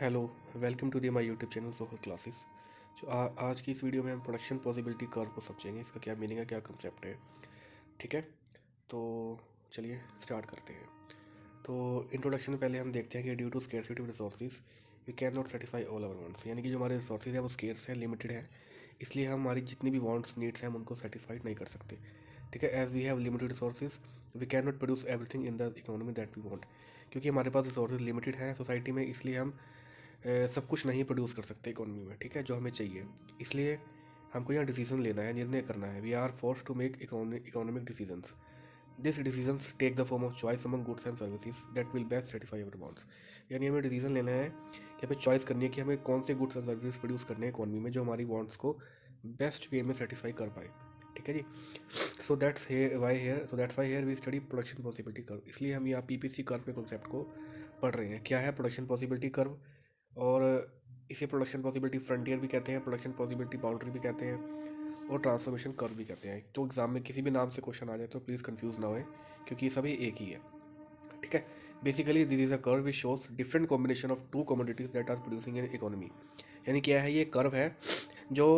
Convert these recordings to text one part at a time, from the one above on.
Hello, welcome to the my YouTube channel सोहर classes. आज की इस वीडियो में हम प्रोडक्शन पॉसिबिलिटी कर्व को समझेंगे, इसका क्या मीनिंग है, क्या कंसेप्ट है। ठीक है, तो चलिए स्टार्ट करते हैं। तो इंट्रोडक्शन में पहले हम देखते हैं कि due to scarcity of resources we can not satisfy all our wants, यानी कि जो हमारे रिसोर्सेज हैं वो स्केर्स हैं, लिमिटेड है, इसलिए हम हमारी जितनी भी वांट्स नीड्स हैं हम उनको सेटिस्फाइड नहीं कर सकते। ठीक है, as we have limited resources we can not produce everything in the economy that we want. क्योंकि हमारे पास रिसोर्सेज लिमिटेड हैं सोसाइटी में, इसलिए हम सब कुछ नहीं प्रोड्यूस कर सकते इकोनॉमी में। ठीक है, जो हमें चाहिए, इसलिए हमको यहाँ डिसीजन लेना है, निर्णय करना है। We are force to make economic decisions. This decisions take the form of choice among goods and services that will best satisfy our wants. यानी हमें डिसीजन लेना है कि हमें चॉइस करनी है कि हमें कौन से गुड्स एंड सर्विसेज प्रोड्यूस करने हैं इकोनॉमी में जो हमारी वांट्स को बेस्ट वे में सेटिस्फाई कर पाए। ठीक है जी। So that's why here we study production possibility curve. इसलिए हम यहाँ पीपीसी कर्व के कॉन्सेप्ट को पढ़ रहे हैं। क्या है प्रोडक्शन पॉसिबिलिटी कर्व? और इसे प्रोडक्शन पॉसिबिलिटी फ्रंटियर भी कहते हैं, प्रोडक्शन पॉसिबिलिटी बाउंड्री भी कहते हैं, और ट्रांसफॉर्मेशन कर्व भी कहते हैं। तो एग्जाम में किसी भी नाम से क्वेश्चन आ जाए तो प्लीज़ कंफ्यूज ना होए, क्योंकि ये सभी एक ही है। ठीक है, basically this is a curve which shows different combination of two commodities that are producing in economy. यानी क्या है, ये कर्व है जो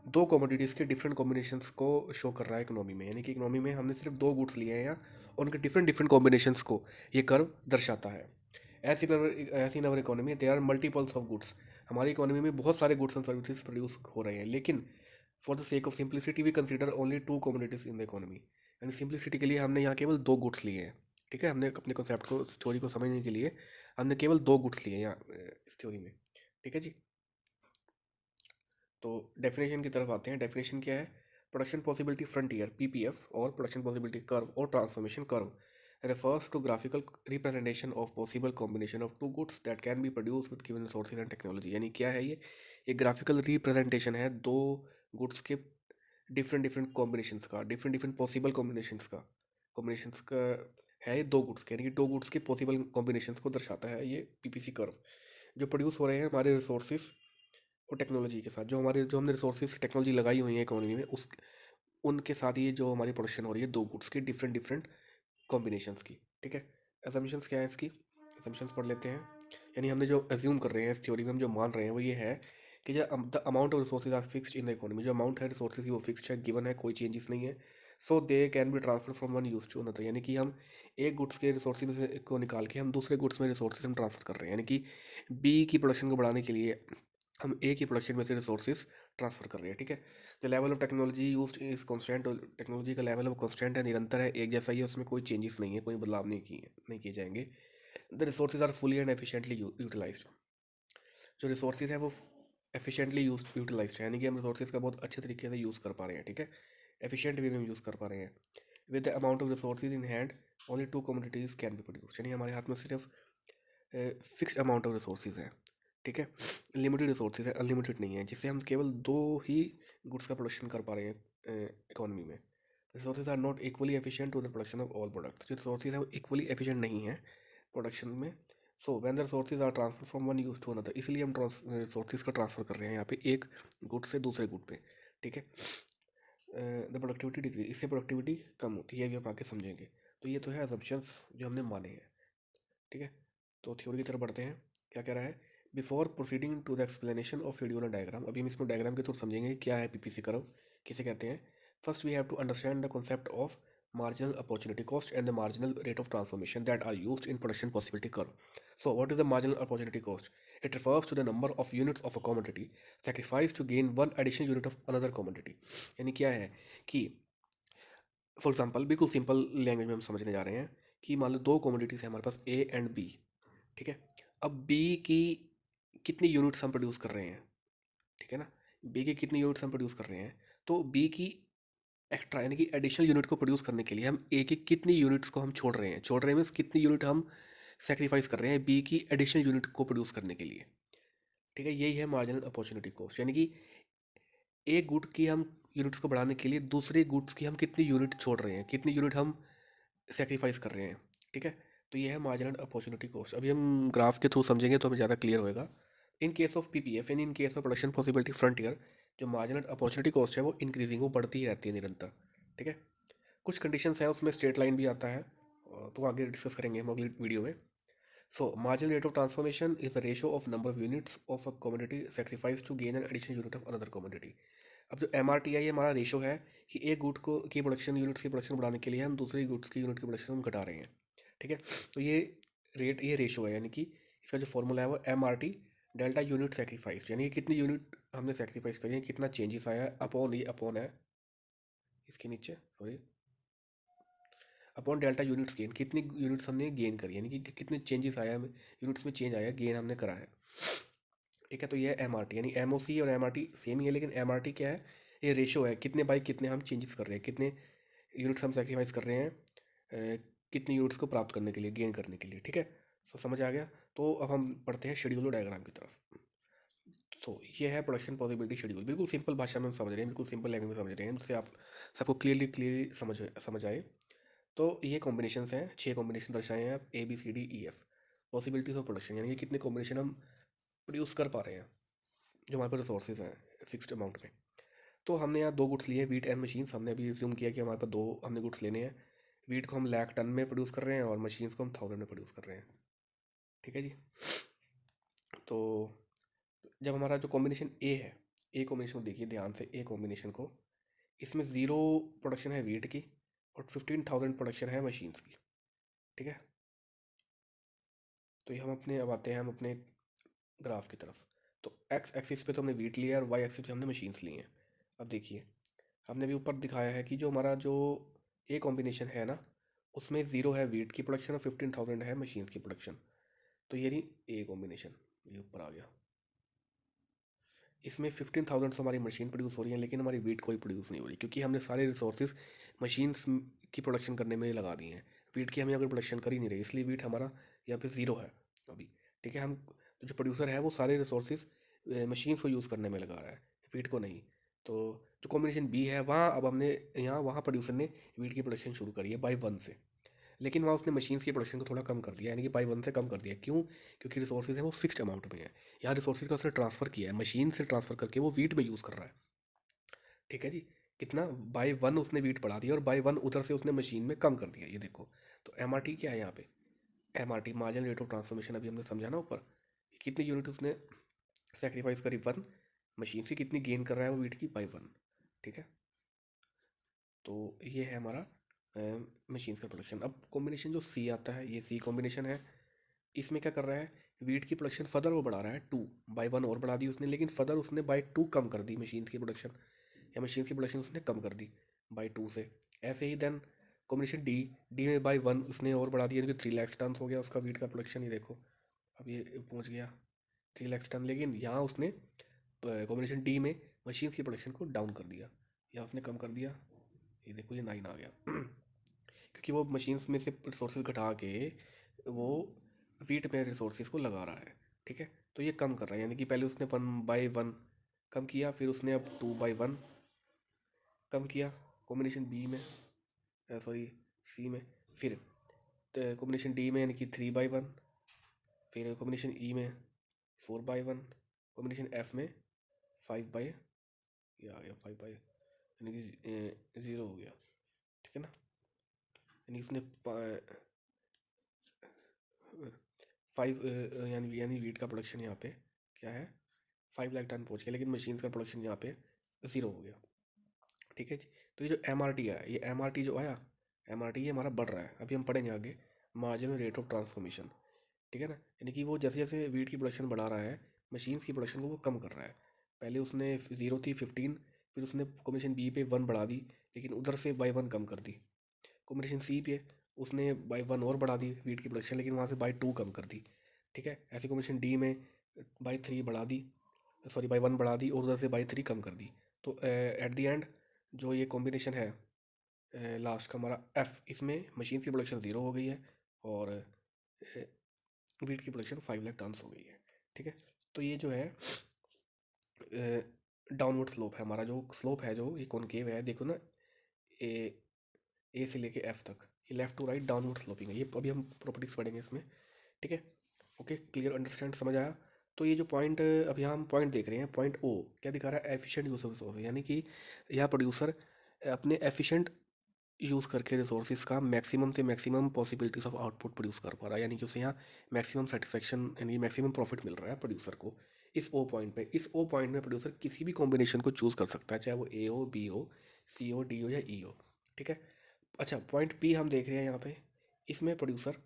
दो कमोडिटीज़ के डिफरेंट कॉम्बिनेशंस को शो कर रहा है इकोनॉमी में। यानी कि इकोनॉमी में हमने सिर्फ दो गुड्स लिए हैं, या उनके डिफरेंट डिफरेंट कॉम्बिनेशंस को ये कर्व दर्शाता है। As in our economy there are multiples of goods. हमारी इकोनॉमी में बहुत सारे गुड्स एंड सर्विसेज प्रोड्यूस हो रहे हैं, लेकिन for the sake of simplicity we consider only two commodities in the economy. यानी सिंप्लिसिटी के लिए हमने यहाँ केवल दो गुड्स लिए हैं। ठीक है, हमने अपने कॉन्सेप्ट को, स्टोरी को समझने के लिए हमने केवल दो गुड्स लिए हैं यहाँ इस थ्योरी में। ठीक है जी। तो डेफिनेशन की तरफ आते हैं। डेफिनेशन क्या है? प्रोडक्शन पॉसिबिलिटी फ्रंटियर पीपीएफ और प्रोडक्शन पॉसिबिलिटी कर्व और transformation curve refers to graphical representation of possible combination of two goods that can be produced with given resources and technology। यानी क्या है ये ग्राफिकल रिप्रेजेंटेशन है दो गुड्स के different different combinations का, डिफरेंट डिफरेंट पॉसिबल कॉम्बिनेशंस का है ये दो गुड्स के, यानी कि दो गुड्स के पॉसिबल कॉम्बिनेशंस को दर्शाता है ये पीपीसी कर्व, जो प्रोड्यूस हो रहे हैं हमारे रिसोर्सेज और टेक्नोलॉजी के साथ। जो हमने रिसोर्सेज टेक्नोलॉजी लगाई हुई है इकोनॉमी में, उस उनके साथ ये जो हमारी प्रोडक्शन हो रही है दो गुड्स की डिफरेंट डिफरेंट कॉम्बिनेशंस की। ठीक है, असम्पशंस क्या है इसकी? असम्पशंस पढ़ लेते हैं। यानी हमने जो एज्यूम कर रहे हैं इस थ्योरी में, हम जो मान रहे हैं वो ये है कि जो the amount of resources are fixed in the economy. जो अमाउंट है रिसोर्सेज की वो फिक्स्ड है, गिवन है, कोई चेंजेस नहीं है। So they can be transfer from one use to another. यानी कि हम एक गुड्स के रिसोर्सेज में से को निकाल के हम दूसरे गुड्स में रिसोर्सेज हम ट्रांसफर कर रहे हैं। यानी कि बी की प्रोडक्शन को बढ़ाने के लिए हम ए की प्रोडक्शन में से रिसोर्सेज ट्रांसफर कर रहे हैं। ठीक है, the level of technology used is constant. Technology का लेवल ऑफ कांस्टेंट है, निरंतर है, एक जैसा ही है, उसमें कोई चेंजेस नहीं है, कोई बदलाव नहीं किए जाएंगे। The resources are fully and efficiently utilised. जो रिसोर्सेज है वो एफिशिएंटली यूटिलाइज्ड है, यानी कि हम रिसोर्सेज का बहुत अच्छे तरीके से यूज़ कर पा रहे हैं। ठीक है, एफिशिएंट वे में हम यूज़ कर पा रहे हैं। With the amount of resources in hand only two commodities can be produced. यानी हमारे हाथ में सिर्फ फिक्स्ड अमाउंट ऑफ रिसोर्सेज है। ठीक है, लिमिटेड रिसोर्सेज है, अनलिमिटेड नहीं है, जिससे हम केवल दो ही गुड्स का प्रोडक्शन कर पा रहे हैं इकोनॉमी में। Resources are not equally efficient to the production of all products. जो रिसोर्सेज है वो इक्वली एफिशिएंट नहीं है प्रोडक्शन में। So when the resources are transfer from one use to another, इसलिए हम रिसोर्सेज का ट्रांसफर कर रहे हैं यहाँ पे एक गुड से दूसरे गुड पे। ठीक है, द प्रोडक्टिविटी डिक्रीज, इससे प्रोडक्टिविटी कम होती है, ये भी हम आगे समझेंगे। तो ये तो है असम्पशंस जो हमने माने हैं। ठीक है, तो थ्योरी की तरफ बढ़ते हैं। क्या कह रहा है? Before proceeding to the explanation of schedule and diagram, अभी हम इसमें डायग्राम के थ्रू समझेंगे क्या है पीपीसी कर्व, किसे कहते हैं। First we have to understand the concept of marginal opportunity cost and the marginal rate of transformation that are used in production possibility curve. So what is the marginal opportunity cost? It refers to the number of units of a commodity sacrificed to gain one additional unit of another commodity। यानी क्या है कि for example बिल्कुल simple language में हम समझने जा रहे हैं कि मान लो दो कमोडिटीज़ है हमारे पास ए एंड बी। ठीक है, अब बी की कितनी यूनिट्स हम प्रोड्यूस कर रहे हैं? ठीक है ना, बी की कितनी यूनिट्स हम प्रोड्यूस कर रहे हैं, तो बी की एक्स्ट्रा यानी कि एडिशनल यूनिट को प्रोड्यूस करने के लिए हम ए की कितनी यूनिट्स को हम छोड़ रहे हैं मीन्स कितनी यूनिट हम सेक्रीफाइस कर रहे हैं बी की एडिशनल यूनिट को प्रोड्यूस करने के लिए। ठीक है, यही है मार्जिनल अपॉर्चुनिटी कॉस्ट। यानी कि एक गुड की हम यूनिट्स को बढ़ाने के लिए दूसरे गुड्स की हम कितनी यूनिट छोड़ रहे हैं, कितनी यूनिट हम सेक्रीफाइस कर रहे हैं। ठीक है, तो ये है मार्जिनल अपॉर्चुनिटी कॉस्ट। अभी हम ग्राफ के थ्रू समझेंगे तो हमें ज़्यादा क्लियर होएगा। In case of PPF and in case of production possibility frontier, जो मार्जिनल अपॉर्चुनिटी कॉस्ट है वो इंक्रीजिंग, वो बढ़ती ही रहती है निरंतर। ठीक है, कुछ कंडीशंस हैं, उसमें स्ट्रेट लाइन भी आता है, तो आगे डिस्कस करेंगे हम अगली वीडियो में। So marginal rate of transformation is the ratio of number of units of a commodity sacrificed to gain an additional unit of another commodity. अब जो एम आर टी है ये हमारा रेशो है कि एक गुड को की प्रोडक्शन यूनिट्स की प्रोडक्शन बढ़ाने के लिए हम दूसरी गुड्स की यूनिट की प्रोडक्शन हम घटा रहे हैं, ठीक है। तो ये रेशो है, यानी कि इसका जो फॉर्मूला है वो M R T delta unit sacrifice, यानी कि कितनी यूनिट हमने सेक्रीफाइस करी है, कितना चेंजेस आया है अपॉन, ये अपॉन है इसके नीचे, sorry, upon delta units gain, कितनी यूनिट्स हमने गेन करी, यानी कि कितने चेंजेस आया हमें, यूनिट्स में चेंज आया, गेन हमने करा है, ठीक है। तो ये है एम आर टी, यानी एम ओ सी और एम आर टी सेम ही है, लेकिन एम आर टी क्या है, ये रेशो है कितने बाई कितने हम चेंजेस कर रहे हैं, कितने यूनिट्स हम सेक्रीफाइस कर रहे हैं कितनी यूनिट्स को प्राप्त करने के लिए, गेन करने के लिए, ठीक है। सो समझ आ गया। तो अब हम पढ़ते हैं शेड्यूल डायग्राम की तरफ। तो ये है प्रोडक्शन पॉसिबिलिटी शेड्यूल, बिल्कुल सिंपल भाषा में हम समझ रहे हैं, बिल्कुल सिंपल लैंग्वेज में समझ रहे हैं, जिससे आप सबको क्लियरली समझ आए। तो ये कॉम्बिनेशन हैं, 6 कॉम्बिनेशन दर्शाए हैं A B C D E F, possibilities of production, यानी कि कितने कॉम्बिनेशन हम प्रोड्यूस कर पा रहे हैं जो हमारे पास रिसोर्सेज हैं फिक्स्ड अमाउंट में। तो हमने यहाँ 2 गुड्स लिए, वीट एंड मशीन्स। हमने अभी एज्यूम किया कि हमारे पास 2 हमने गुड्स लेने हैं, वीट को हम लाख टन में प्रोड्यूस कर रहे हैं और मशीन्स को हम 1000 में प्रोड्यूस कर रहे हैं, ठीक है जी। तो जब हमारा जो कॉम्बिनेशन ए है, ए कॉम्बिनेशन को देखिए ध्यान से, ए कॉम्बिनेशन को, इसमें 0 प्रोडक्शन है वीट की और 15,000 प्रोडक्शन है मशीन्स की, ठीक है। तो ये हम अपने, अब आते हैं हम अपने ग्राफ की तरफ। तो एक्स एक्सिस पे तो हमने वीट लिया है और वाई एक्सिस पे हमने मशीन्स ली हैं। अब देखिए हमने भी ऊपर दिखाया है कि जो हमारा जो ए कॉम्बिनेशन है ना, उसमें 0 है वीट की प्रोडक्शन और 15,000 है मशीन्स की प्रोडक्शन। तो ये नहीं ए कॉम्बिनेशन, ये ऊपर आ गया। इसमें 15,000 तो हमारी मशीन प्रोड्यूस हो रही है, लेकिन हमारी वीट कोई प्रोड्यूस नहीं हो रही, क्योंकि हमने सारे रिसोर्सेज मशीन्स की प्रोडक्शन करने में लगा दिए हैं। वीट की हम यहाँ कोई प्रोडक्शन कर ही नहीं रहे, इसलिए वीट हमारा यहाँ पे 0 है अभी, ठीक है। हम जो प्रोड्यूसर है वो सारे रिसोर्सेज मशीन्स को यूज़ करने में लगा रहा है, वीट को नहीं। तो जो कॉम्बिनेशन बी है वहाँ अब हमने यहाँ वहाँ प्रोड्यूसर ने वीट की प्रोडक्शन शुरू करी है बाई 1 से, लेकिन वहाँ उसने मशीन्स की प्रोडक्शन को थोड़ा कम कर दिया, यानी कि बाई 1 से कम कर दिया। क्यों? क्योंकि रिसोर्सेज है वो फिक्स्ड अमाउंट में है। यहाँ रिसोर्सेज का उसने ट्रांसफ़र किया है, मशीन से ट्रांसफ़र करके वो वीट में यूज़ कर रहा है, ठीक है जी। कितना? बाई 1 उसने वीट बढ़ा दिया और बाई 1 उधर से उसने मशीन में कम कर दिया, ये देखो। तो एम आर टी क्या है यहाँ पे? M R T marginal rate of transformation, अभी हमने समझा ना ऊपर, कितनी यूनिट उसने सेक्रीफाइस करी 1, मशीन से कितनी गेन कर रहा है वो वीट की बाई 1, ठीक है। तो ये है हमारा मशीन का प्रोडक्शन। अब कॉम्बिनेशन जो सी आता है, ये सी कॉम्बिनेशन है, इसमें क्या कर रहा है, वीट की प्रोडक्शन फर्दर वो बढ़ा रहा है 2 बाई 1 और बढ़ा दी उसने, लेकिन फर्दर उसने बाई 2 कम कर दी मशीन की प्रोडक्शन, या मशीन की प्रोडक्शन उसने कम कर दी बाई 2 से। ऐसे ही देन कॉम्बिनेशन डी, डी में बाई 1 उसने और बढ़ा दिया, क्योंकि 3 लाख टन हो गया उसका वीट का प्रोडक्शन, ये देखो अब ये पहुंच गया 3 लाख टन, लेकिन यहाँ उसने कॉम्बिनेशन डी में मशीन की प्रोडक्शन को डाउन कर दिया, या उसने कम कर दिया, ये देखो ये 9 आ गया क्योंकि वो मशीन्स में से रिसोर्सेज घटा के वो वीट में रिसोर्सेज को लगा रहा है, ठीक है। तो ये कम कर रहा है, यानी कि पहले उसने 1/1 कम किया, फिर उसने अब 2/1 कम किया कॉम्बिनेशन बी में, सॉरी सी में, फिर कॉम्बिनेशन डी में यानी कि 3/1, फिर कॉम्बिनेशन ई में 4/1, कॉम्बिनेशन एफ में 5/, ये आ गया 5/, यानी कि 0 हो गया, ठीक है ना। यानी उसने 5, यानी वीट का प्रोडक्शन यहाँ पे क्या है, 5 लाख टन पहुँच गया, लेकिन मशीन का प्रोडक्शन यहाँ पे 0 हो गया, ठीक है जी। तो ये जो एम आर टी है, ये एम आर टी जो आया, एम आर टी ये हमारा बढ़ रहा है, अभी हम पढ़ेंगे आगे मार्जिनल रेट ऑफ ट्रांसफॉर्मेशन, ठीक है ना। यानी कि वो जैसे जैसे वीट की प्रोडक्शन बढ़ा रहा है, मशीन्स की प्रोडक्शन को वो कम कर रहा है। पहले उसने 0 थी 15, फिर उसने कॉम्बिनेशन बी पे 1 बढ़ा दी, लेकिन उधर से बाई 1 कम कर दी। कॉम्बिनेशन सी पे उसने बाई 1 और बढ़ा दी वीट की प्रोडक्शन, लेकिन वहाँ से बाई 2 कम कर दी, ठीक है। ऐसे कॉम्बिनेशन डी में बाई 3 बढ़ा दी, सॉरी बाई 1 बढ़ा दी और उधर से बाई 3 कम कर दी। तो एट द एंड जो ये कॉम्बिनेशन है लास्ट का हमारा एफ, इसमें मशीन की प्रोडक्शन 0 हो गई है और वीट की प्रोडक्शन 5 लाख टन हो गई है, ठीक है। तो ये जो है डाउनवर्ड स्लोप है हमारा, जो स्लोप है जो ये कॉनकेव है, देखो ना, ए ए से लेके एफ तक, ये left to right downward sloping है। ये अभी हम प्रॉपर्टीज पढ़ेंगे इसमें, ठीक है। ओके, क्लियर, अंडरस्टैंड, समझ आया। तो ये जो पॉइंट अभी हम पॉइंट देख रहे हैं, पॉइंट ओ क्या दिखा रहा है, एफिशिएंट यूज ऑफ रिसोर्स, यानी कि यहाँ प्रोड्यूसर अपने एफिशिएंट यूज़ करके रिसोर्सेज का मैक्सिमम से maximum possibilities of output produce कर पा रहा है, यानी कि उसे यहाँ मैक्सिमम सेटिस्फेक्शन यानी मैक्सिमम प्रॉफिट मिल रहा है प्रोड्यूसर को इस ओ पॉइंट पे। इस ओ पॉइंट में प्रोड्यूसर किसी भी कॉम्बिनेशन को चूज़ कर सकता है, चाहे वो ए हो, बी हो, सी हो, डी हो या ई हो। ठीक है। अच्छा, पॉइंट पी हम देख रहे हैं यहाँ पे, इसमें प्रोड्यूसर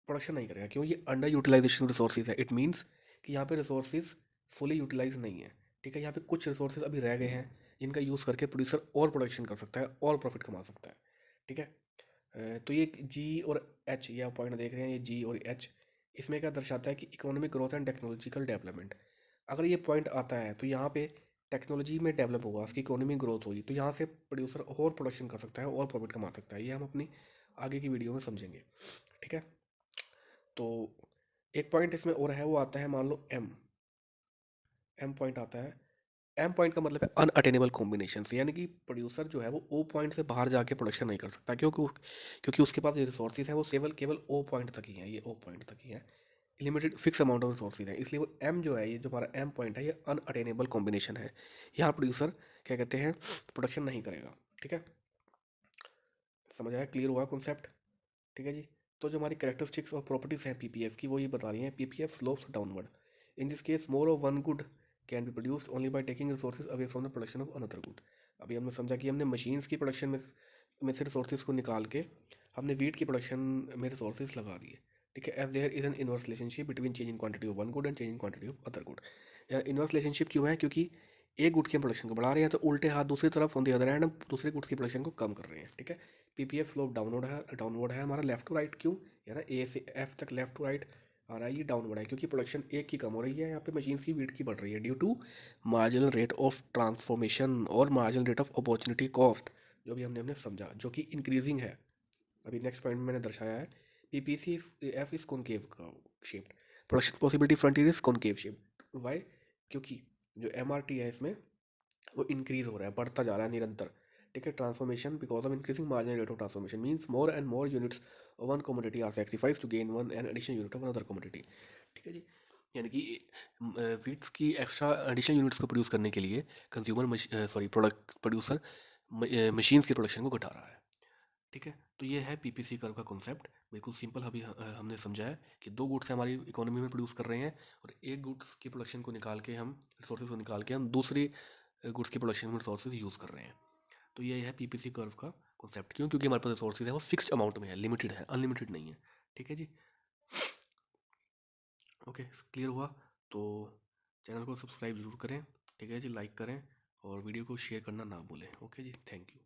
प्रोडक्शन नहीं करेगा, क्यों? ये अंडर यूटिलाइजेशन रिसोर्सेज है। इट मीन्स कि यहाँ पे रिसोर्सेज फुली यूटिलाइज नहीं है। ठीक है, यहाँ पे कुछ रिसोर्सेज अभी रह गए हैं जिनका यूज़ करके प्रोड्यूसर और प्रोडक्शन कर सकता है और प्रॉफिट कमा सकता है। ठीक है। तो ये जी और एच, ये आप पॉइंट देख रहे हैं, ये जी और एच, इसमें क्या दर्शाता है कि economic growth and technological development. अगर ये पॉइंट आता है तो यहाँ पे टेक्नोलॉजी में डेवलप होगा, उसकी इकोनॉमिक ग्रोथ होगी, तो यहाँ से प्रोड्यूसर और प्रोडक्शन कर सकता है और प्रॉफिट कमा सकता है। ये हम अपनी आगे की वीडियो में समझेंगे। ठीक है। तो एक पॉइंट इसमें और है, वो आता है मान लो एम। एम पॉइंट आता है। एम पॉइंट का मतलब है अनअटेनेबल कॉम्बिनेशन, यानी कि प्रोड्यूसर जो है वो ओ पॉइंट से बाहर जाके प्रोडक्शन नहीं कर सकता, क्योंकि उसके पास जो रिसोर्सेज हैं वो केवल ओ पॉइंट तक ही हैं, ये ओ पॉइंट तक ही हैं, limited fix amount of resources हैं। इसलिए वो एम जो है, ये जो हमारा एम पॉइंट है, ये अनअटेनेबल कॉम्बिनेशन है। यहाँ प्रोड्यूसर क्या कहते हैं, प्रोडक्शन नहीं करेगा। ठीक है, समझ आया? क्लियर हुआ कॉन्सेप्ट? ठीक है जी। तो जो हमारी कैरेक्टरिस्टिक्स और प्रॉपर्टीज़ हैं पीपीएफ की, वो ये बता रही हैं, PPF slopes downward. In this case more of one good can be produced only by taking resources away from the production of another good. अभी हमने समझा कि हमने मशीन्स की प्रोडक्शन में से रिसोर्सेज को निकाल के हमने वीट की प्रोडक्शन में रिसोर्सेज लगा दिए। ठीक है। As there is an inverse relationship between change in quantity of one good and change in quantity of other good. Inverse relationship क्यों है? क्योंकि एक गुड्स की प्रोडक्शन को बढ़ा रहे हैं तो उल्टे हाथ दूसरी तरफ ऑन द अदर हैंड हम दूसरे गुड्स की प्रोडक्शन को कम कर रहे हैं। ठीक है। पीपीएफ स्लोप डाउनवर्ड है हमारा लेफ्ट टू राइट। क्यों? यार ए से एफ तक लेफ्ट टू राइट आ रहा है, ये डाउनवर्ड है क्योंकि प्रोडक्शन एक की कम हो रही है, यहाँ पे मशीन की वीट की बढ़ रही है due to marginal rate of transformation और marginal rate of opportunity cost, जो भी हमने समझा, जो कि इंक्रीजिंग है। अभी नेक्स्ट पॉइंट में मैंने दर्शाया है, PPC F is concave shaped, production possibility frontier is concave shaped. Why? क्योंकि जो एमआरटी है इसमें वो इंक्रीज हो रहा है, बढ़ता जा रहा है निरंतर। ठीक है। Transformation because of increasing marginal rate of transformation means more and more units of one commodity are sacrifice to gain one and additional unit of another commodity. ठीक है जी। यानी कि वीट्स की एक्स्ट्रा एडिशनल यूनिट्स को produce करने के लिए प्रोडक्ट प्रोड्यूसर मशीन्स की प्रोडक्शन को घटा रहा है। ठीक है। तो ये है पीपीसी कर्व का कॉन्सेप्ट, बिल्कुल सिंपल। अभी हमने समझा है कि दो गुड्स हमारी इकोनॉमी में प्रोड्यूस कर रहे हैं और एक गुड्स की प्रोडक्शन को निकाल के हम रिसोर्सेज को निकाल के हम दूसरी गुड्स की प्रोडक्शन में रिसोर्सेज यूज़ कर रहे हैं। तो ये है पीपीसी कर्व का कॉन्सेप्ट। क्यों? क्योंकि हमारे पास रिसोर्सेज है वो फिक्स्ड अमाउंट में है, लिमिटेड है, अनलिमिटेड नहीं है। ठीक है जी। ओके, क्लियर हुआ? तो चैनल को सब्सक्राइब जरूर करें। ठीक है जी, लाइक करें और वीडियो को शेयर करना ना भूलें। ओके जी, थैंक यू।